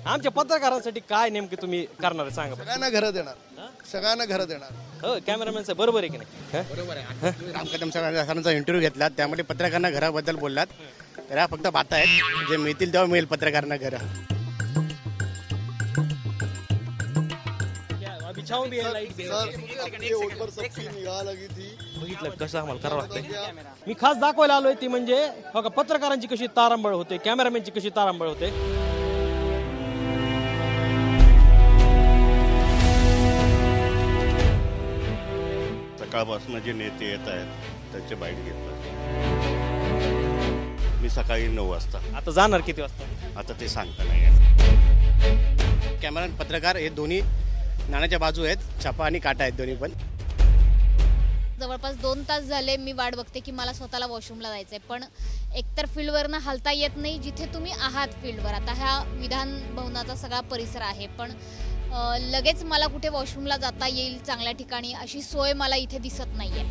आमच्या पत्रकारांसाठी काय नेमके तुम्ही करणार आहे सांगा. सगळ्यांना घरं देणार, सगळ्यांना घरं देणार. हो कॅमेरामॅन साहेब बरोबर आहे की नाही. बरोबर आहे. राम कदम सरांचा इंटरव्ह्यू घेतला त्यामध्ये पत्रकारांना घराबद्दल बोललात. तर ह्या फक्त बाता आहेत, जे मिळतील तेव्हा मिळेल पत्रकारांना घरं. बिछाऊन भी है लाईट दे. सबके ऊपर सबकी निगाह लगी थी. बघितलं कसं आम्हाला करावं लागतंय. मी खास दाखवायला आलोय ती म्हणजे बघा पत्रकारांची कशी तारांबळ होते, कॅमेरामॅनची कशी तारांबळ होते. सकाळपासून जे नेते येत आहेत त्याचे बाईट घेतलं. मी सकाळी 9 वाजता, आता जाणार किती वाजता. आता ते सांगता नाही येत. कॅमेरा आणि पत्रकार हे दोन्ही नाण्याच्या बाजू आहेत, छापा आणि काटा आहेत दोन्ही पण. जवळपास 2 तास झाले मी वाट बघते की मला स्वतःला वॉशरूमला जायचंय, पण एकतर फील्डवरनं हलता येत नाही जिथे तुम्ही आहात फील्डवर. आता ह्या विधान भवनाचा सगळा परिसर आहे, पण लगेच मला कुठे वॉशरूमला जाता येईल चांगल्या ठिकाणी अशी सोय मला इथे दिसत नाहीये.